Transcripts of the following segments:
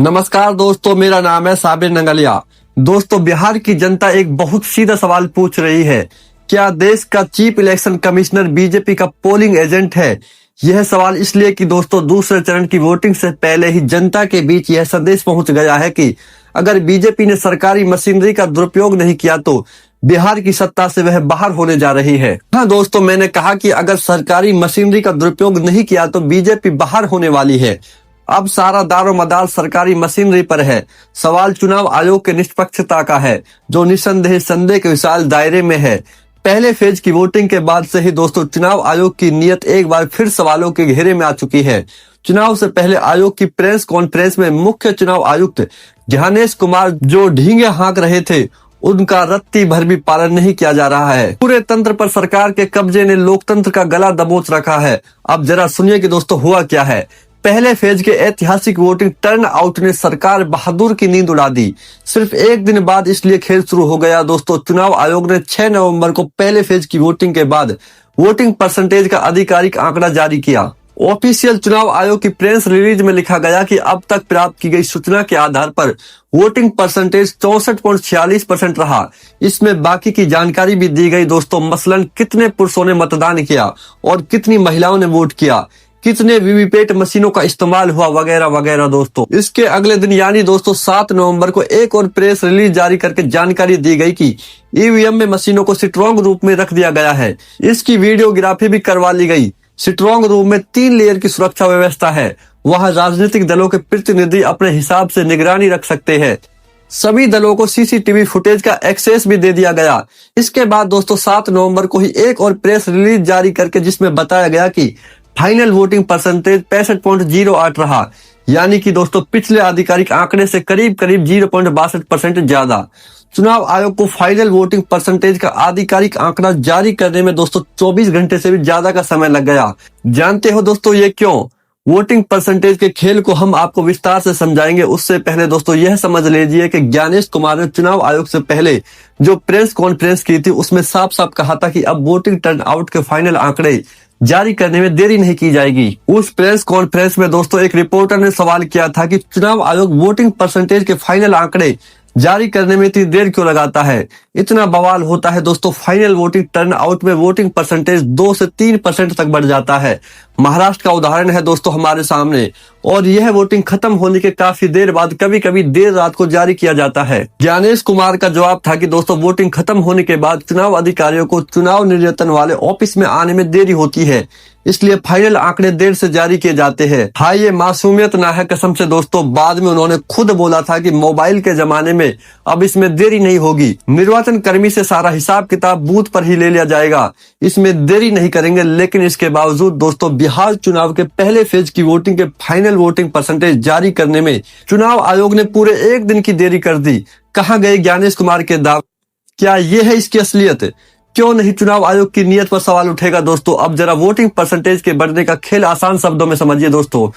नमस्कार दोस्तों, मेरा नाम है साबिर नंगलिया। दोस्तों, बिहार की जनता एक बहुत सीधा सवाल पूछ रही है, क्या देश का चीफ इलेक्शन कमिश्नर बीजेपी का पोलिंग एजेंट है? यह सवाल इसलिए कि दोस्तों, दूसरे चरण की वोटिंग से पहले ही जनता के बीच यह संदेश पहुंच गया है कि अगर बीजेपी ने सरकारी मशीनरी का दुरुपयोग नहीं किया तो बिहार की सत्ता से वह बाहर होने जा रही है। हाँ दोस्तों, मैंने कहा कि अगर सरकारी मशीनरी का दुरुपयोग नहीं किया तो बीजेपी बाहर होने वाली है। अब सारा दारोमदार सरकारी मशीनरी पर है। सवाल चुनाव आयोग के निष्पक्षता का है, जो निसंदेह संदेह के विशाल दायरे में है। पहले फेज की वोटिंग के बाद से ही दोस्तों, चुनाव आयोग की नीयत एक बार फिर सवालों के घेरे में आ चुकी है। चुनाव से पहले आयोग की प्रेस कॉन्फ्रेंस में मुख्य चुनाव आयुक्त ज्ञानेश कुमार जो ढींगे हाँक रहे थे, उनका रत्ती भर भी पालन नहीं किया जा रहा है। पूरे तंत्र पर सरकार के कब्जे ने लोकतंत्र का गला दबोच रखा है। अब जरा सुनिए कि दोस्तों हुआ क्या है। पहले फेज के ऐतिहासिक वोटिंग टर्न आउट ने सरकार बहादुर की नींद उड़ा दी। सिर्फ एक दिन बाद इसलिए खेल शुरू हो गया। दोस्तों, चुनाव आयोग ने 6 नवंबर को पहले फेज की वोटिंग के बाद वोटिंग परसेंटेज का आधिकारिक आंकड़ा जारी किया। ऑफिशियल चुनाव आयोग की प्रेस रिलीज में लिखा गया कि अब तक प्राप्त की गई सूचना के आधार पर वोटिंग परसेंटेज 64.46% रहा। इसमें बाकी की जानकारी भी दी गई दोस्तों, मसलन कितने पुरुषों ने मतदान किया और कितनी महिलाओं ने वोट किया, कितने वीवीपैट मशीनों का इस्तेमाल हुआ, वगैरह वगैरह। दोस्तों, इसके अगले दिन यानी दोस्तों 7 नवंबर को एक और प्रेस रिलीज जारी करके जानकारी दी गई कि ईवीएम में मशीनों को स्ट्रॉन्ग रूप में रख दिया गया है। इसकी वीडियोग्राफी भी करवा ली गई। स्ट्रॉन्ग रूम में 3 लेयर की सुरक्षा व्यवस्था है। वहां राजनीतिक दलों के प्रतिनिधि अपने हिसाब से निगरानी रख सकते हैं। सभी दलों को सीसीटीवी फुटेज का एक्सेस भी दे दिया गया। इसके बाद दोस्तों 7 नवंबर को ही एक और प्रेस रिलीज जारी करके जिसमें बताया गया कि फाइनल वोटिंग परसेंटेज 65.08 रहा, यानी कि दोस्तों पिछले आधिकारिक आंकड़े से करीब करीब 0.62% ज्यादा। चुनाव आयोग को फाइनल वोटिंग परसेंटेज का आधिकारिक आंकड़ा जारी करने में दोस्तों 24 घंटे से भी ज्यादा का समय लग गया। जानते हो दोस्तों ये क्यों? वोटिंग परसेंटेज के खेल को हम आपको विस्तार से समझाएंगे। उससे पहले दोस्तों यह समझ लीजिए कि ज्ञानेश कुमार ने चुनाव आयोग से पहले जो प्रेस कॉन्फ्रेंस की थी उसमें साफ साफ कहा था कि अब वोटिंग टर्न आउट के फाइनल आंकड़े जारी करने में देरी नहीं की जाएगी। उस प्रेस कॉन्फ्रेंस में दोस्तों एक रिपोर्टर ने सवाल किया था कि चुनाव आयोग वोटिंग परसेंटेज के फाइनल आंकड़े जारी करने में इतनी देर क्यों लगाता है? इतना बवाल होता है दोस्तों, फाइनल वोटिंग टर्न आउट में वोटिंग परसेंटेज 2 से 3% तक बढ़ जाता है। महाराष्ट्र का उदाहरण है दोस्तों हमारे सामने, और यह वोटिंग खत्म होने के काफी देर बाद कभी कभी देर रात को जारी किया जाता है। ज्ञानेश कुमार का जवाब था कि दोस्तों वोटिंग खत्म होने के बाद चुनाव अधिकारियों को चुनाव निर्यातन वाले ऑफिस में आने में देरी होती है, इसलिए फाइनल आंकड़े देर से जारी किए जाते हैं। हाँ, ये मासूमियत ना है कसम से दोस्तों। बाद में उन्होंने खुद बोला था कि मोबाइल के जमाने में अब इसमें देरी नहीं होगी। निर्वाचन कर्मी से सारा हिसाब किताब बूथ पर ही ले लिया जाएगा, इसमें देरी नहीं करेंगे। लेकिन इसके बावजूद दोस्तों बिहार चुनाव के पहले फेज की वोटिंग के फाइनल वोटिंग परसेंटेज जारी करने में चुनाव आयोग ने पूरे एक दिन की देरी कर दी। कहाँ गए ज्ञानेश कुमार के दाव? क्या ये है इसकी असलियत? क्यों नहीं चुनाव आयोग की नीयत पर सवाल उठेगा दोस्तों। अब जरा वोटिंग परसेंटेज के बढ़ने का खेल आसान शब्दों में समझिए दोस्तों।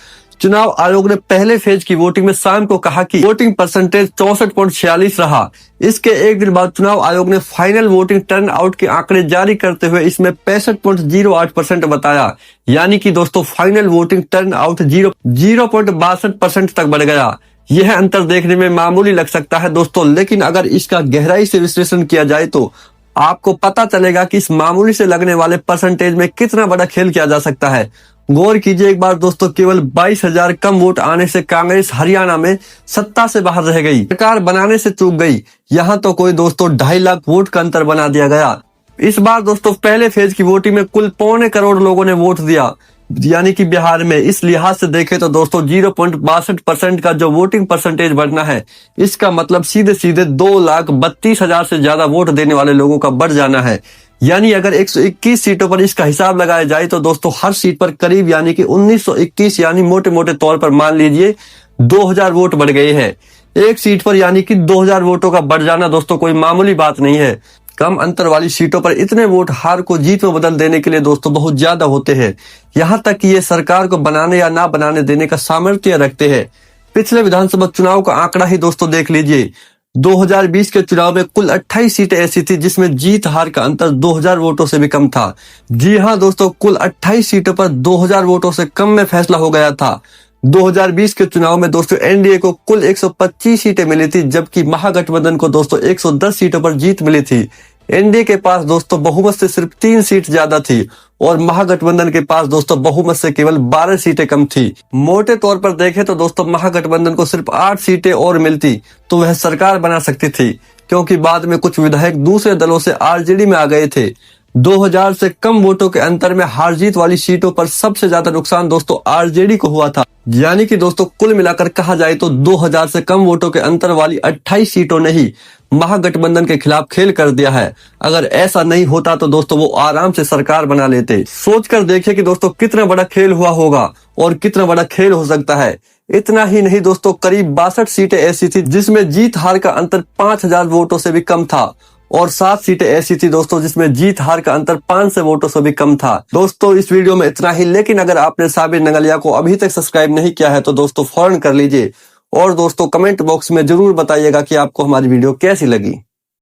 चुनाव आयोग ने पहले फेज की वोटिंग में शाम को कहा कि वोटिंग परसेंटेज 64.46 रहा। इसके एक दिन बाद चुनाव आयोग ने फाइनल वोटिंग टर्न आउट के आंकड़े जारी करते हुए इसमें 65.08% बताया, यानी कि दोस्तों फाइनल वोटिंग टर्न आउट 0.62% तक बढ़ गया। यह अंतर देखने में मामूली लग सकता है दोस्तों, लेकिन अगर इसका गहराई से विश्लेषण किया जाए तो आपको पता चलेगा कि इस मामूली से लगने वाले परसेंटेज में कितना बड़ा खेल किया जा सकता है। गौर कीजिए एक बार दोस्तों, केवल 22,000 कम वोट आने से कांग्रेस हरियाणा में सत्ता से बाहर रह गई, सरकार बनाने से चूक गई। यहाँ तो कोई दोस्तों 2.5 लाख वोट का अंतर बना दिया गया। इस बार दोस्तों पहले फेज की वोटिंग में कुल 2.25 करोड़ लोगों ने वोट दिया, यानी कि बिहार में। इस लिहाज से देखें तो दोस्तों 0.62% का जो वोटिंग परसेंटेज बढ़ना है, इसका मतलब सीधे सीधे 2,32,000 से ज्यादा वोट देने वाले लोगों का बढ़ जाना है। यानी अगर 121 सीटों पर इसका हिसाब लगाया जाए तो दोस्तों हर सीट पर करीब यानी कि 1921 यानी मोटे मोटे तौर पर मान लीजिए 2,000 वोट बढ़ गए हैं। एक सीट पर यानी कि 2,000 वोटों का बढ़ जाना दोस्तों कोई मामूली बात नहीं है। कम अंतर वाली सीटों पर इतने वोट हार को जीत में बदल देने के लिए दोस्तों बहुत ज्यादा होते हैं। यहाँ तक कि ये सरकार को बनाने या ना बनाने देने का सामर्थ्य रखते हैं। पिछले विधानसभा चुनाव का आंकड़ा ही दोस्तों देख लीजिए। 2020 के चुनाव में कुल 28 सीटें ऐसी थी जिसमें जीत हार का अंतर 2000 वोटों से भी कम था। जी हां दोस्तों, कुल 28 सीटों पर 2000 वोटों से कम में फैसला हो गया था। 2020 के चुनाव में दोस्तों एनडीए को कुल 125 सीटें मिली थी, जबकि महागठबंधन को दोस्तों 110 सीटों पर जीत मिली थी। एनडीए के पास दोस्तों बहुमत से सिर्फ 3 सीट ज्यादा थी और महागठबंधन के पास दोस्तों बहुमत से केवल 12 सीटें कम थी। मोटे तौर पर देखें तो दोस्तों महागठबंधन को सिर्फ 8 सीटें और मिलती तो वह सरकार बना सकती थी, क्योंकि बाद में कुछ विधायक दूसरे दलों से आरजेडी में आ गए थे। 2000 से कम वोटों के अंतर में हार जीत वाली सीटों पर सबसे ज्यादा नुकसान दोस्तों आरजेडी को हुआ था। यानी कि दोस्तों कुल मिलाकर कहा जाए तो 2000 से कम वोटों के अंतर वाली 28 सीटों ने ही महागठबंधन के खिलाफ खेल कर दिया है। अगर ऐसा नहीं होता तो दोस्तों वो आराम से सरकार बना लेते। सोचकर देखिए कि दोस्तों कितना बड़ा खेल हुआ होगा और कितना बड़ा खेल हो सकता है। इतना ही नहीं दोस्तों, करीब 62 सीटें ऐसी थी जिसमें जीत हार का अंतर 5000 वोटों से भी कम था और 7 सीटें ऐसी थी दोस्तों जिसमें जीत हार का अंतर 500 वोटों से भी कम था। दोस्तों इस वीडियो में इतना ही, लेकिन अगर आपने साबिर नंगलिया को अभी तक सब्सक्राइब नहीं किया है तो दोस्तों फौरन कर लीजिए और दोस्तों कमेंट बॉक्स में जरूर बताइएगा कि आपको हमारी वीडियो कैसी लगी।